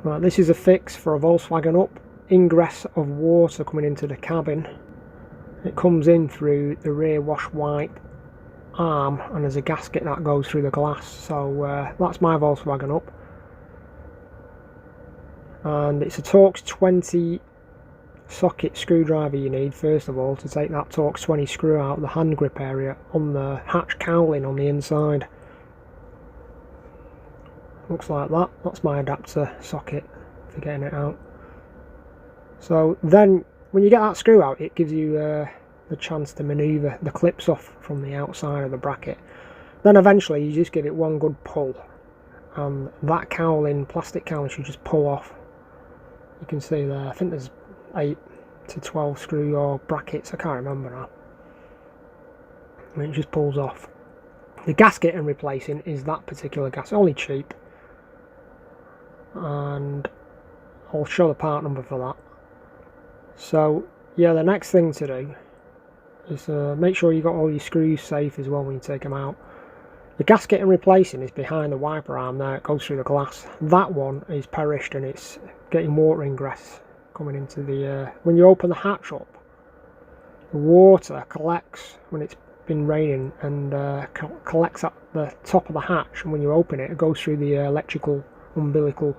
Right, this is a fix for a Volkswagen Up. Ingress of water coming into the cabin. It comes in through the rear wash wipe arm, and there's a gasket that goes through the glass. So that's my Volkswagen Up, and it's a Torx 20 socket screwdriver you need first of all to take that Torx 20 screw out of the hand grip area on the hatch cowling on the inside. Looks like that. That's my adapter socket for getting it out. So then when you get that screw out, it gives you the chance to manoeuvre the clips off from the outside of the bracket. Then eventually you just give it one good pull, and that cowling, plastic cowling, should just pull off. You can see there, I think there's 8 to 12 screw or brackets, I can't remember now. And it just pulls off. The gasket I'm replacing is that particular gasket, only cheap, and I'll show the part number for that. So yeah, the next thing to do is make sure you got all your screws safe as well when you take them out. The gasket I'm replacing is behind the wiper arm there, it goes through the glass. That one is perished and it's getting water ingress coming into the... when you open the hatch up, the water collects when it's been raining and collects at the top of the hatch, and when you open it, it goes through the electrical umbilical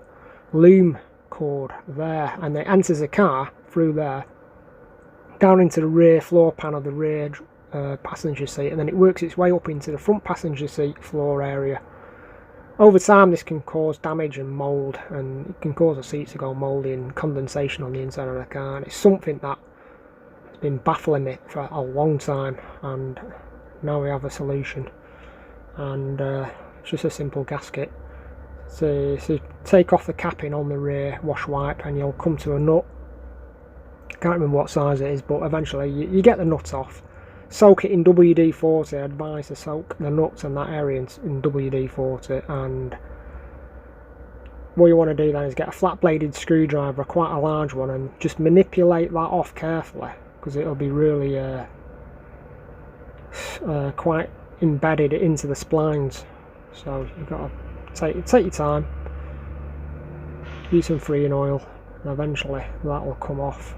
loom cord there, and it enters the car through there down into the rear floor pan of the rear passenger seat, and then it works its way up into the front passenger seat floor area. Over time this can cause damage and mould, and it can cause the seats to go mouldy and condensation on the inside of the car, and it's something that has been baffling me for a long time, and now we have a solution. And it's just a simple gasket. So take off the capping on the rear wash wipe and you'll come to a nut. I can't remember what size it is, but eventually you get the nut off. Soak it in WD-40. I advise to soak the nuts and that area in WD-40, and what you want to do then is get a flat bladed screwdriver, quite a large one, and just manipulate that off carefully, because it'll be really quite embedded into the splines. So you've got to take your time, use some freeing oil, and eventually that will come off.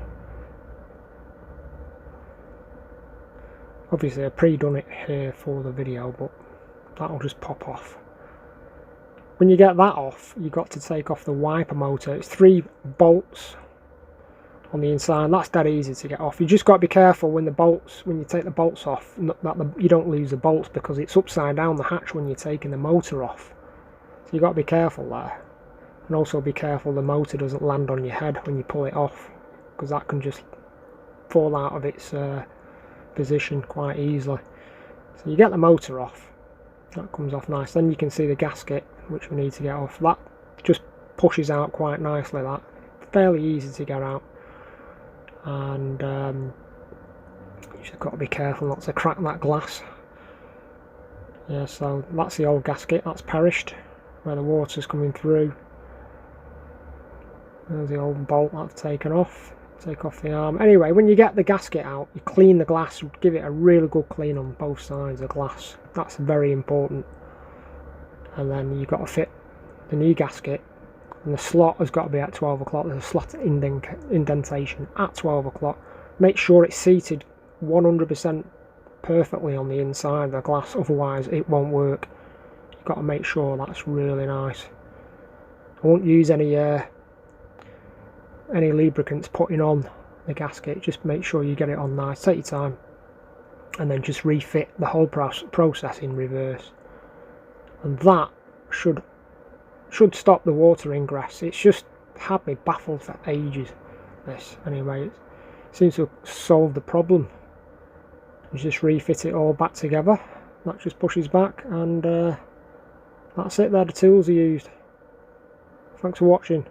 Obviously I pre-done it here for the video, but that'll just pop off. When you get that off, you've got to take off the wiper motor. It's 3 bolts on the inside. That's dead easy to get off. You just got to be careful when you take the bolts off, that you don't lose the bolts, because it's upside down the hatch when you're taking the motor off. So you've got to be careful there, and also be careful the motor doesn't land on your head when you pull it off, because that can just fall out of its position quite easily. So you get the motor off, that comes off nice. Then you can see the gasket, which we need to get off. That just pushes out quite nicely, that fairly easy to get out, and you just got to be careful not to crack that glass. Yeah, so that's the old gasket, that's perished where the water's coming through. There's the old bolt that I've taken off. Take off the arm. Anyway, when you get the gasket out, you clean the glass, give it a really good clean on both sides of the glass. That's very important. And then you've got to fit the new gasket, and the slot has got to be at 12 o'clock. There's a slot indentation at 12 o'clock. Make sure it's seated 100% perfectly on the inside of the glass, otherwise it won't work. You've got to make sure that's really nice. I won't use any lubricants putting on the gasket. Just make sure you get it on nice, take your time, and then just refit the whole process in reverse, and that should stop the water ingress. It's just had me baffled for ages, this. Anyway, it seems to solve the problem. You just refit it all back together, that just pushes back, and that's it. There, the tools are used. Thanks for watching.